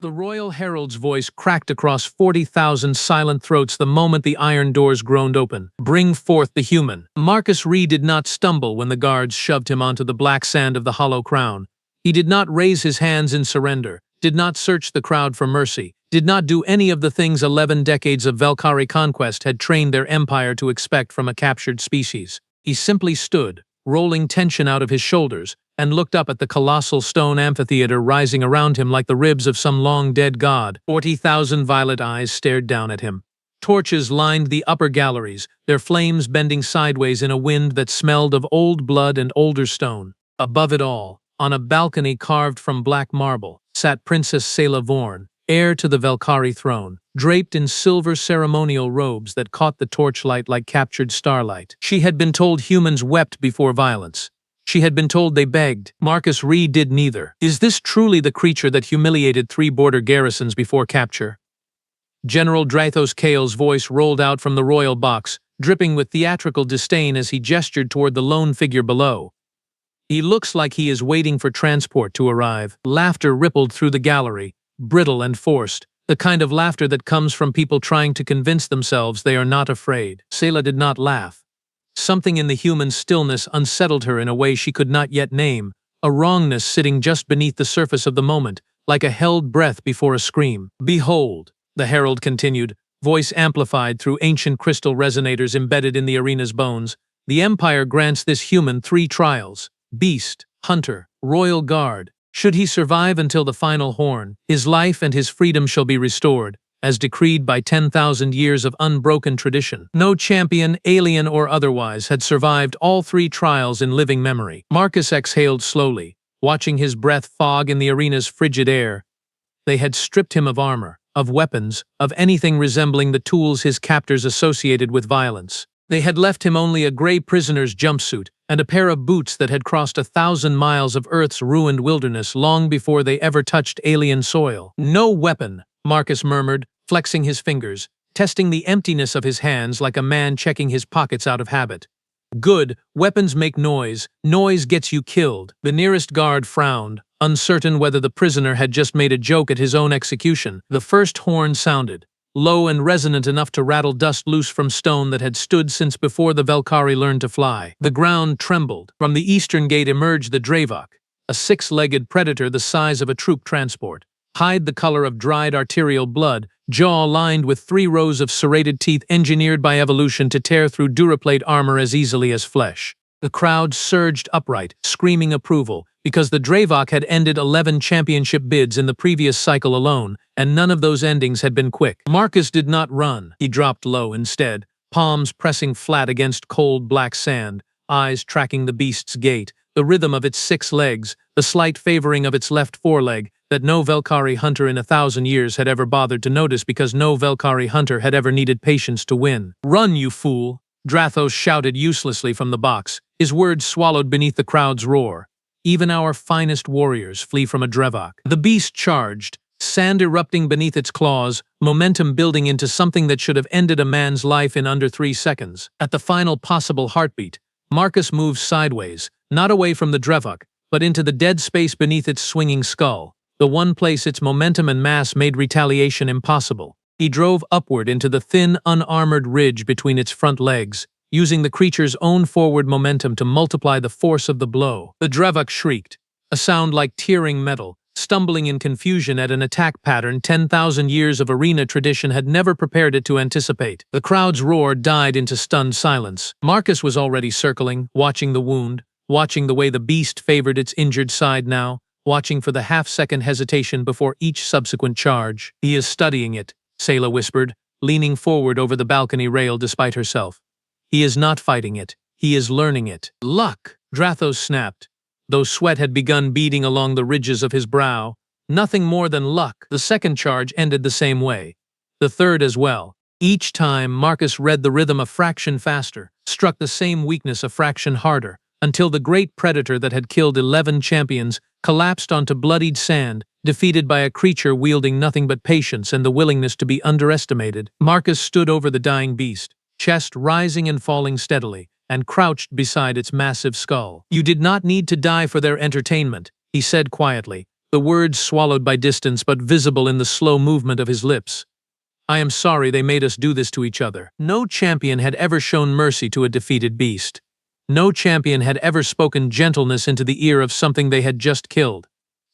The royal herald's voice cracked across 40,000 silent throats the moment the iron doors groaned open. Bring forth the human. Marcus Ree did not stumble when the guards shoved him onto the black sand of the hollow crown. He did not raise his hands in surrender, did not search the crowd for mercy, did not do any of the things 11 decades of Velkhari conquest had trained their empire to expect from a captured species. He simply stood, rolling tension out of his shoulders, and looked up at the colossal stone amphitheater rising around him like the ribs of some long-dead god. 40,000 violet eyes stared down at him. Torches lined the upper galleries, their flames bending sideways in a wind that smelled of old blood and older stone. Above it all, on a balcony carved from black marble, sat Princess Sela Vorn, heir to the Velkhari throne, draped in silver ceremonial robes that caught the torchlight like captured starlight. She had been told humans wept before violence. She had been told they begged. Marcus Ree did neither. Is this truly the creature that humiliated 3 border garrisons before capture? General Drathos Kale's voice rolled out from the royal box, dripping with theatrical disdain as he gestured toward the lone figure below. He looks like he is waiting for transport to arrive. Laughter rippled through the gallery, brittle and forced, the kind of laughter that comes from people trying to convince themselves they are not afraid. Sela did not laugh. Something in the human stillness unsettled her in a way she could not yet name, a wrongness sitting just beneath the surface of the moment, like a held breath before a scream. Behold, the herald continued, voice amplified through ancient crystal resonators embedded in the arena's bones, the Empire grants this human 3 trials: beast, hunter, royal guard. Should he survive until the final horn, his life and his freedom shall be restored, as decreed by 10,000 years of unbroken tradition. No champion, alien or otherwise, had survived all 3 trials in living memory. Marcus exhaled slowly, watching his breath fog in the arena's frigid air. They had stripped him of armor, of weapons, of anything resembling the tools his captors associated with violence. They had left him only a gray prisoner's jumpsuit and a pair of boots that had crossed 1,000 miles of Earth's ruined wilderness long before they ever touched alien soil. No weapon, Marcus murmured, flexing his fingers, testing the emptiness of his hands like a man checking his pockets out of habit. Good, weapons make noise. Noise gets you killed. The nearest guard frowned, uncertain whether the prisoner had just made a joke at his own execution. The first horn sounded, low and resonant enough to rattle dust loose from stone that had stood since before the Velkhari learned to fly. The ground trembled. From the eastern gate emerged the Dravok, a 6-legged predator the size of a troop transport. Hide the color of dried arterial blood, jaw lined with 3 rows of serrated teeth engineered by evolution to tear through duraplate armor as easily as flesh. The crowd surged upright, screaming approval, because the Dravok had ended 11 championship bids in the previous cycle alone, and none of those endings had been quick. Marcus did not run. He dropped low instead, palms pressing flat against cold black sand, eyes tracking the beast's gait, the rhythm of its 6 legs, the slight favoring of its left foreleg, that no Velkhari hunter in 1,000 years had ever bothered to notice because no Velkhari hunter had ever needed patience to win. "Run, you fool!" Drathos shouted uselessly from the box, his words swallowed beneath the crowd's roar. "Even our finest warriors flee from a Dravok." The beast charged, sand erupting beneath its claws, momentum building into something that should have ended a man's life in under 3 seconds. At the final possible heartbeat, Marcus moved sideways, not away from the Dravok, but into the dead space beneath its swinging skull, the one place its momentum and mass made retaliation impossible. He drove upward into the thin, unarmored ridge between its front legs, using the creature's own forward momentum to multiply the force of the blow. The Dravok shrieked, a sound like tearing metal, stumbling in confusion at an attack pattern 10,000 years of arena tradition had never prepared it to anticipate. The crowd's roar died into stunned silence. Marcus was already circling, watching the wound, watching the way the beast favored its injured side now, watching for the half-second hesitation before each subsequent charge. "He is studying it," Sela whispered, leaning forward over the balcony rail despite herself. "He is not fighting it. He is learning it." "Luck!" Drathos snapped, though sweat had begun beading along the ridges of his brow. "Nothing more than luck." The second charge ended the same way. The third as well. Each time, Marcus read the rhythm a fraction faster, struck the same weakness a fraction harder, until the great predator that had killed 11 champions collapsed onto bloodied sand, defeated by a creature wielding nothing but patience and the willingness to be underestimated. Marcus stood over the dying beast, chest rising and falling steadily, and crouched beside its massive skull. "You did not need to die for their entertainment," he said quietly, the words swallowed by distance but visible in the slow movement of his lips. I am sorry they made us do this to each other. No champion had ever shown mercy to a defeated beast. No champion had ever spoken gentleness into the ear of something they had just killed.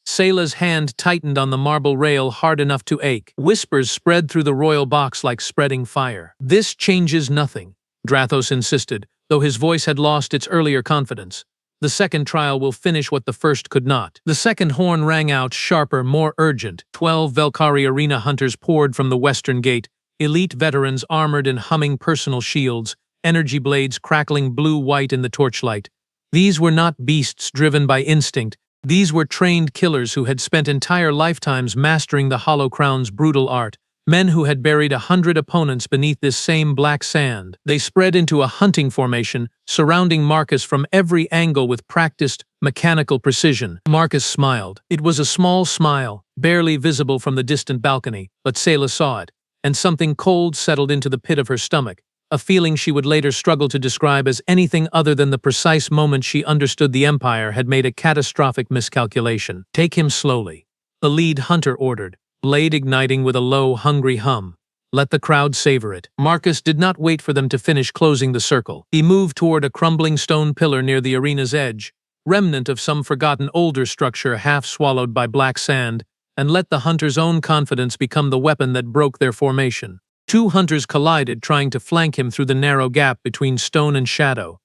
Sayla's hand tightened on the marble rail hard enough to ache. Whispers spread through the royal box like spreading fire. This changes nothing, Drathos insisted, though his voice had lost its earlier confidence. The second trial will finish what the first could not. The second horn rang out, sharper, more urgent. 12 Velkhari arena hunters poured from the western gate, elite veterans armored in humming personal shields, energy blades crackling blue-white in the torchlight. These were not beasts driven by instinct. These were trained killers who had spent entire lifetimes mastering the Hollow Crown's brutal art. Men who had buried 100 opponents beneath this same black sand. They spread into a hunting formation, surrounding Marcus from every angle with practiced, mechanical precision. Marcus smiled. It was a small smile, barely visible from the distant balcony, but Sayla saw it, and something cold settled into the pit of her stomach, a feeling she would later struggle to describe as anything other than the precise moment she understood the Empire had made a catastrophic miscalculation. Take him slowly, the lead hunter ordered, blade igniting with a low, hungry hum. Let the crowd savor it. Marcus did not wait for them to finish closing the circle. He moved toward a crumbling stone pillar near the arena's edge, remnant of some forgotten older structure half swallowed by black sand, and let the hunter's own confidence become the weapon that broke their formation. Two hunters collided, trying to flank him through the narrow gap between stone and shadow.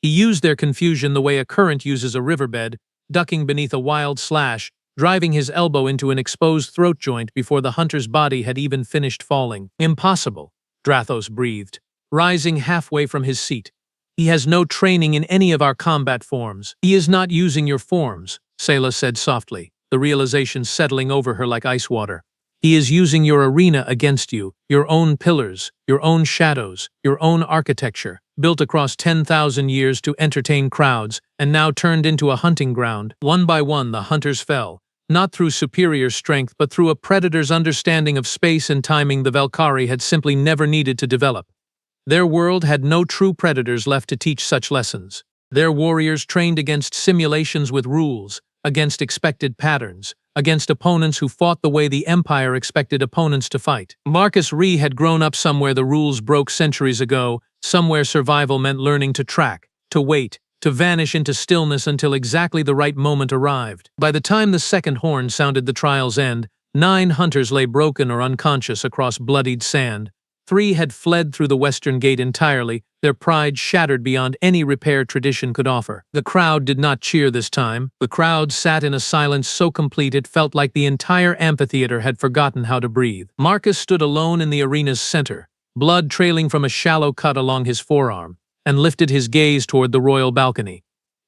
He used their confusion the way a current uses a riverbed, ducking beneath a wild slash, driving his elbow into an exposed throat joint before the hunter's body had even finished falling. Impossible, Drathos breathed, rising halfway from his seat. He has no training in any of our combat forms. He is not using your forms, Sayla said softly, the realization settling over her like ice water. He is using your arena against you, your own pillars, your own shadows, your own architecture, built across 10,000 years to entertain crowds, and now turned into a hunting ground. One by one the hunters fell, not through superior strength but through a predator's understanding of space and timing the Velkhari had simply never needed to develop. Their world had no true predators left to teach such lessons. Their warriors trained against simulations with rules, against expected patterns, against opponents who fought the way the Empire expected opponents to fight. Marcus Ree had grown up somewhere the rules broke centuries ago, somewhere survival meant learning to track, to wait, to vanish into stillness until exactly the right moment arrived. By the time the second horn sounded the trial's end, 9 hunters lay broken or unconscious across bloodied sand. 3 had fled through the western gate entirely, their pride shattered beyond any repair tradition could offer. The crowd did not cheer this time. The crowd sat in a silence so complete it felt like the entire amphitheater had forgotten how to breathe. Marcus stood alone in the arena's center, blood trailing from a shallow cut along his forearm, and lifted his gaze toward the royal balcony.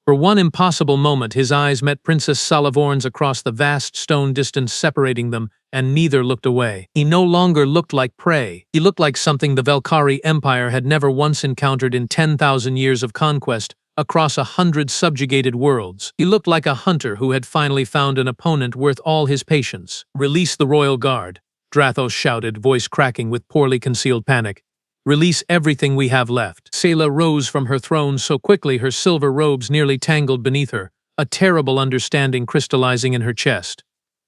For one impossible moment his eyes met Princess Salavorn's across the vast stone distance separating them, and neither looked away. He no longer looked like prey. He looked like something the Velkhari Empire had never once encountered in 10,000 years of conquest, across 100 subjugated worlds. He looked like a hunter who had finally found an opponent worth all his patience. "Release the royal guard," Drathos shouted, voice cracking with poorly concealed panic. "Release everything we have left." Sayla rose from her throne so quickly her silver robes nearly tangled beneath her, a terrible understanding crystallizing in her chest.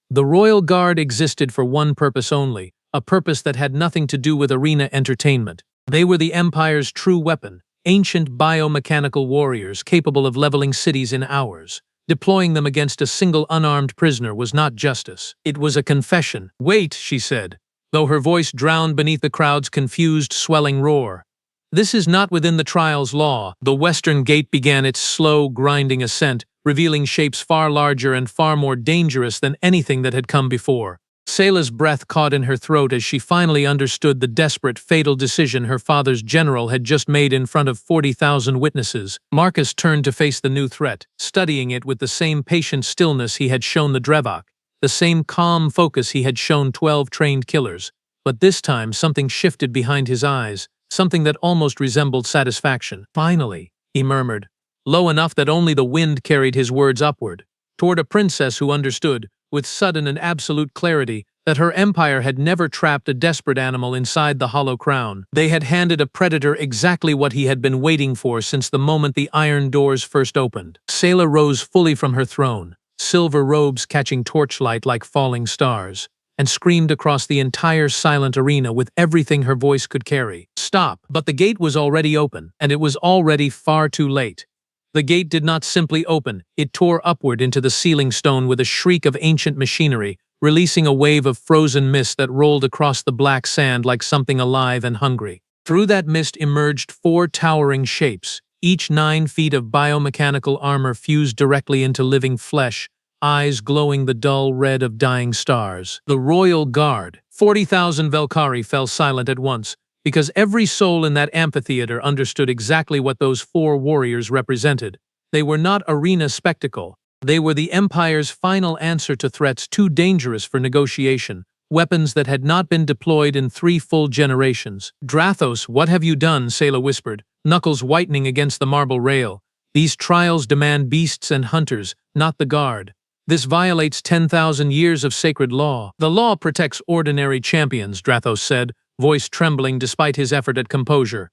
The royal guard existed for one purpose only, a purpose that had nothing to do with arena entertainment. They were the Empire's true weapon, ancient biomechanical warriors capable of leveling cities in hours. Deploying them against a single unarmed prisoner was not justice. It was a confession. "Wait," she said, though her voice drowned beneath the crowd's confused, swelling roar. "This is not within the trial's law." The western gate began its slow, grinding ascent, revealing shapes far larger and far more dangerous than anything that had come before. Sayla's breath caught in her throat as she finally understood the desperate, fatal decision her father's general had just made in front of 40,000 witnesses. Marcus turned to face the new threat, studying it with the same patient stillness he had shown the Drevok, the same calm focus he had shown 12 trained killers. But this time something shifted behind his eyes, something that almost resembled satisfaction. "Finally," he murmured, low enough that only the wind carried his words upward, toward a princess who understood, with sudden and absolute clarity, that her empire had never trapped a desperate animal inside the Hollow Crown. They had handed a predator exactly what he had been waiting for since the moment the iron doors first opened. Sayla rose fully from her throne, silver robes catching torchlight like falling stars, and screamed across the entire silent arena with everything her voice could carry. Stop! But the gate was already open, and it was already far too late. The gate did not simply open, it tore upward into the ceiling stone with a shriek of ancient machinery, releasing a wave of frozen mist that rolled across the black sand like something alive and hungry. Through that mist emerged 4 towering shapes, each 9 feet of biomechanical armor fused directly into living flesh, eyes glowing the dull red of dying stars. The Royal Guard. 40,000 Velkari fell silent at once, because every soul in that amphitheater understood exactly what those 4 warriors represented. They were not arena spectacle. They were the Empire's final answer to threats too dangerous for negotiation, weapons that had not been deployed in 3 full generations. "Drathos, what have you done?" Sayla whispered, knuckles whitening against the marble rail. "These trials demand beasts and hunters, not the guard. This violates 10,000 years of sacred law." "The law protects ordinary champions," Drathos said, voice trembling despite his effort at composure.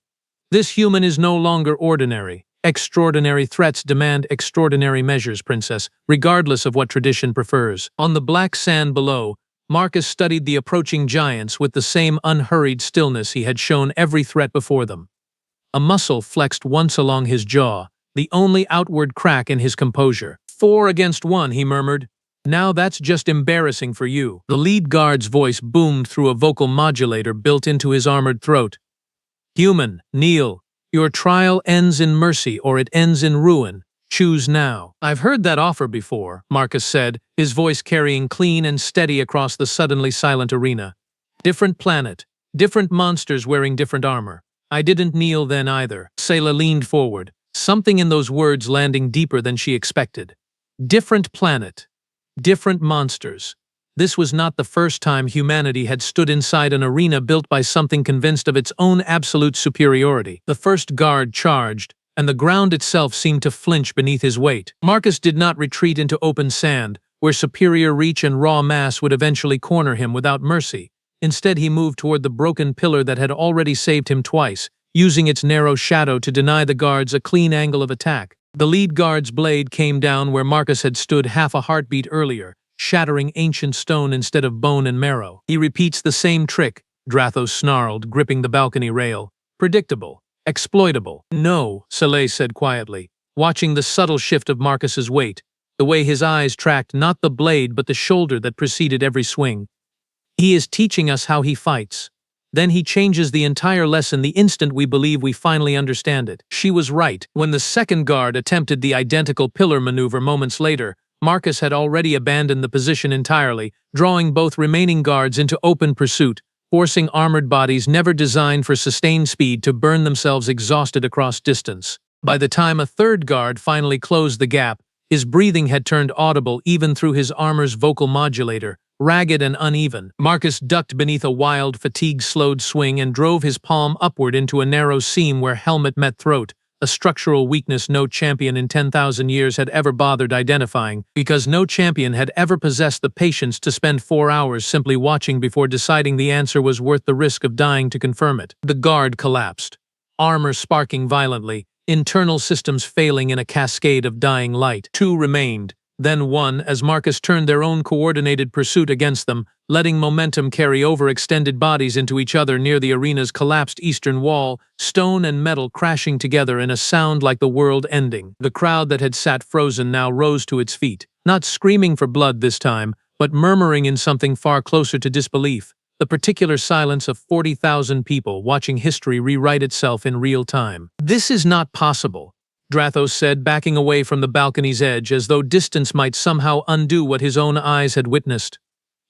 "This human is no longer ordinary. Extraordinary threats demand extraordinary measures, Princess, regardless of what tradition prefers." On the black sand below, Marcus studied the approaching giants with the same unhurried stillness he had shown every threat before them. A muscle flexed once along his jaw, the only outward crack in his composure. 4 against 1, he murmured. "Now that's just embarrassing for you." The lead guard's voice boomed through a vocal modulator built into his armored throat. "Human, kneel. Your trial ends in mercy or it ends in ruin. Choose now." "I've heard that offer before," Marcus said, his voice carrying clean and steady across the suddenly silent arena. "Different planet, different monsters wearing different armor. I didn't kneel then either." Sayla leaned forward, something in those words landing deeper than she expected. Different planet, different monsters. This was not the first time humanity had stood inside an arena built by something convinced of its own absolute superiority. The first guard charged, and the ground itself seemed to flinch beneath his weight. Marcus did not retreat into open sand, where superior reach and raw mass would eventually corner him without mercy. Instead, he moved toward the broken pillar that had already saved him twice, using its narrow shadow to deny the guards a clean angle of attack. The lead guard's blade came down where Marcus had stood half a heartbeat earlier, shattering ancient stone instead of bone and marrow. "He repeats the same trick," Drathos snarled, gripping the balcony rail. "Predictable. Exploitable." "No," Soleil said quietly, watching the subtle shift of Marcus's weight, the way his eyes tracked not the blade but the shoulder that preceded every swing. "He is teaching us how he fights. Then he changes the entire lesson the instant we believe we finally understand it." She was right. When the second guard attempted the identical pillar maneuver moments later, Marcus had already abandoned the position entirely, drawing both remaining guards into open pursuit, forcing armored bodies never designed for sustained speed to burn themselves exhausted across distance. By the time a third guard finally closed the gap, his breathing had turned audible even through his armor's vocal modulator, ragged and uneven. Marcus ducked beneath a wild, fatigue-slowed swing and drove his palm upward into a narrow seam where helmet met throat, a structural weakness no champion in 10,000 years had ever bothered identifying, because no champion had ever possessed the patience to spend 4 hours simply watching before deciding the answer was worth the risk of dying to confirm it. The guard collapsed, armor sparking violently, internal systems failing in a cascade of dying light. 2 remained, then 1 as Marcus turned their own coordinated pursuit against them, letting momentum carry over extended bodies into each other near the arena's collapsed eastern wall, stone and metal crashing together in a sound like the world ending. The crowd that had sat frozen now rose to its feet, not screaming for blood this time, but murmuring in something far closer to disbelief, the particular silence of 40,000 people watching history rewrite itself in real time. "This is not possible," Drathos said, backing away from the balcony's edge as though distance might somehow undo what his own eyes had witnessed.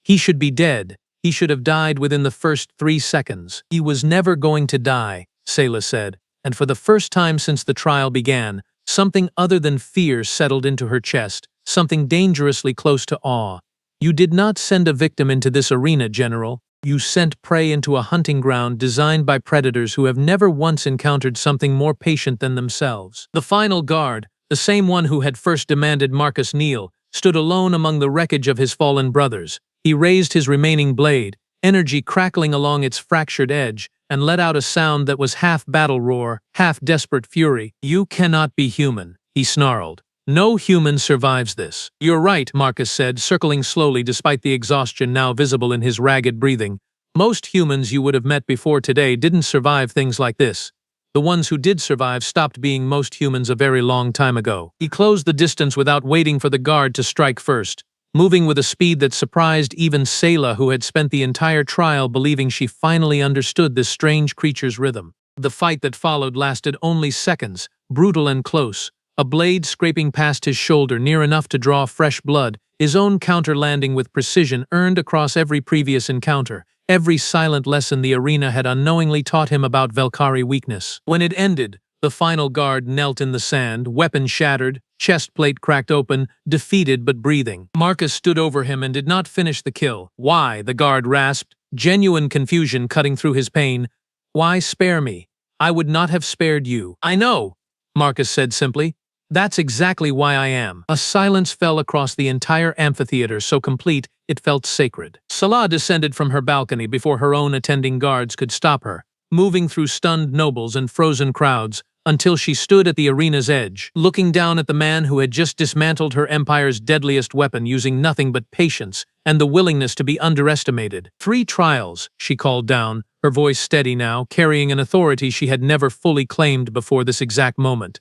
"He should be dead. He should have died within the first 3 seconds." "He was never going to die," Sayla said, and for the first time since the trial began, something other than fear settled into her chest, something dangerously close to awe. "You did not send a victim into this arena, General. You sent prey into a hunting ground designed by predators who have never once encountered something more patient than themselves." The final guard, the same one who had first demanded Marcus kneel, stood alone among the wreckage of his fallen brothers. He raised his remaining blade, energy crackling along its fractured edge, and let out a sound that was half battle roar, half desperate fury. "You cannot be human," he snarled. No human survives this. You're right, Marcus said, circling slowly despite the exhaustion now visible in his ragged breathing. Most humans you would have met before today didn't survive things like this. The ones who did survive stopped being most humans a very long time ago. He closed the distance without waiting for the guard to strike first, moving with a speed that surprised even Sayla, who had spent the entire trial believing she finally understood this strange creature's rhythm. The fight that followed lasted only seconds, brutal and close, a blade scraping past his shoulder near enough to draw fresh blood, his own counter landing with precision earned across every previous encounter, every silent lesson the arena had unknowingly taught him about Velkhari weakness. When it ended, the final guard knelt in the sand, weapon shattered, chest plate cracked open, defeated but breathing. Marcus stood over him and did not finish the kill. Why? The guard rasped, genuine confusion cutting through his pain. Why spare me? I would not have spared you. I know, Marcus said simply. That's exactly why I am. A silence fell across the entire amphitheater, so complete it felt sacred. Salah descended from her balcony before her own attending guards could stop her, moving through stunned nobles and frozen crowds, until she stood at the arena's edge, looking down at the man who had just dismantled her empire's deadliest weapon using nothing but patience and the willingness to be underestimated. 3 trials, she called down, her voice steady now, carrying an authority she had never fully claimed before this exact moment.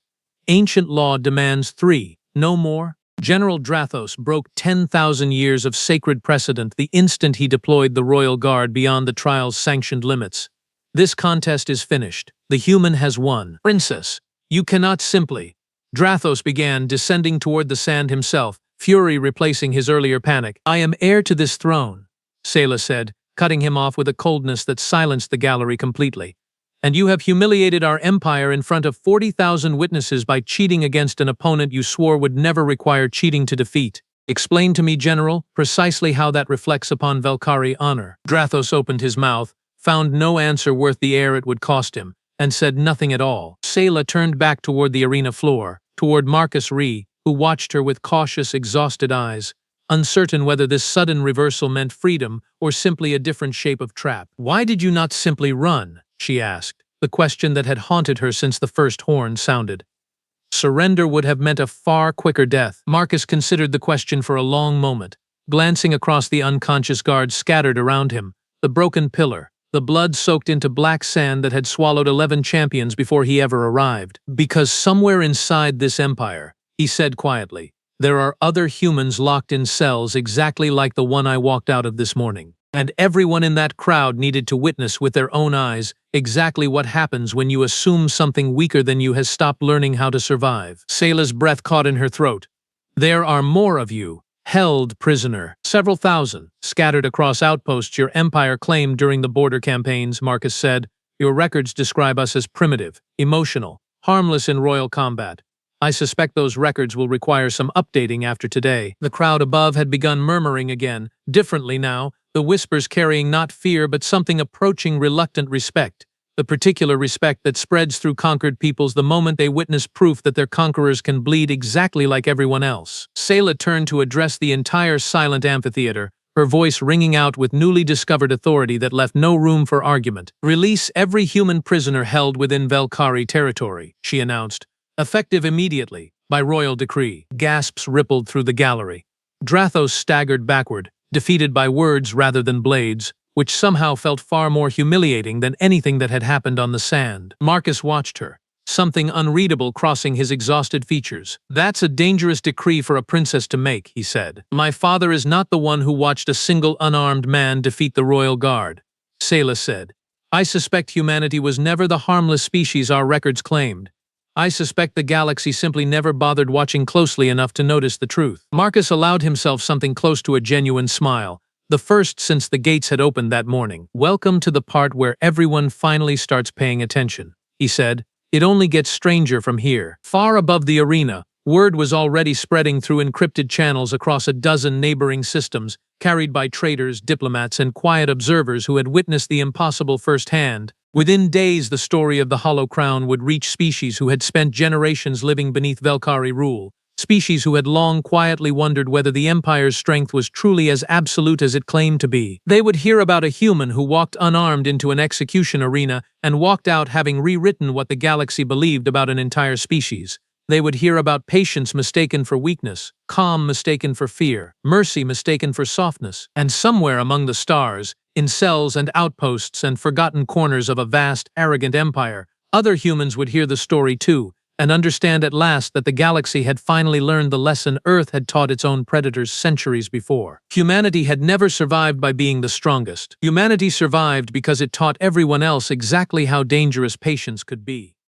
Ancient law demands 3, no more. General Drathos broke 10,000 years of sacred precedent the instant he deployed the royal guard beyond the trial's sanctioned limits. This contest is finished. The human has won. Princess, you cannot simply. Drathos began, descending toward the sand himself, fury replacing his earlier panic. I am heir to this throne, Sayla said, cutting him off with a coldness that silenced the gallery completely. And you have humiliated our empire in front of 40,000 witnesses by cheating against an opponent you swore would never require cheating to defeat. Explain to me, General, precisely how that reflects upon Velkhari honor. Drathos opened his mouth, found no answer worth the air it would cost him, and said nothing at all. Sayla turned back toward the arena floor, toward Marcus Ree, who watched her with cautious, exhausted eyes, uncertain whether this sudden reversal meant freedom or simply a different shape of trap. Why did you not simply run? She asked, the question that had haunted her since the first horn sounded. Surrender would have meant a far quicker death. Marcus considered the question for a long moment, glancing across the unconscious guards scattered around him, the broken pillar, the blood soaked into black sand that had swallowed 11 champions before he ever arrived. Because somewhere inside this empire, he said quietly, there are other humans locked in cells exactly like the one I walked out of this morning. And everyone in that crowd needed to witness with their own eyes exactly what happens when you assume something weaker than you has stopped learning how to survive. Sayla's breath caught in her throat. There are more of you, held prisoner. Several thousand, scattered across outposts your empire claimed during the border campaigns, Marcus said. Your records describe us as primitive, emotional, harmless in royal combat. I suspect those records will require some updating after today. The crowd above had begun murmuring again, differently now, the whispers carrying not fear but something approaching reluctant respect, the particular respect that spreads through conquered peoples the moment they witness proof that their conquerors can bleed exactly like everyone else. Sayla turned to address the entire silent amphitheater, her voice ringing out with newly discovered authority that left no room for argument. Release every human prisoner held within Velkhari territory, she announced, effective immediately, by royal decree. Gasps rippled through the gallery. Drathos staggered backward, defeated by words rather than blades, which somehow felt far more humiliating than anything that had happened on the sand. Marcus watched her, something unreadable crossing his exhausted features. That's a dangerous decree for a princess to make, he said. My father is not the one who watched a single unarmed man defeat the royal guard, Sayla said. I suspect humanity was never the harmless species our records claimed. I suspect the galaxy simply never bothered watching closely enough to notice the truth. Marcus allowed himself something close to a genuine smile, the first since the gates had opened that morning. Welcome to the part where everyone finally starts paying attention, he said. It only gets stranger from here. Far above the arena, word was already spreading through encrypted channels across a dozen neighboring systems, carried by traders, diplomats, and quiet observers who had witnessed the impossible firsthand. Within days, the story of the Hollow Crown would reach species who had spent generations living beneath Velkhari rule, species who had long quietly wondered whether the Empire's strength was truly as absolute as it claimed to be. They would hear about a human who walked unarmed into an execution arena and walked out having rewritten what the galaxy believed about an entire species. They would hear about patience mistaken for weakness, calm mistaken for fear, mercy mistaken for softness, and somewhere among the stars, in cells and outposts and forgotten corners of a vast, arrogant empire, other humans would hear the story too, and understand at last that the galaxy had finally learned the lesson Earth had taught its own predators centuries before. Humanity had never survived by being the strongest. Humanity survived because it taught everyone else exactly how dangerous patience could be.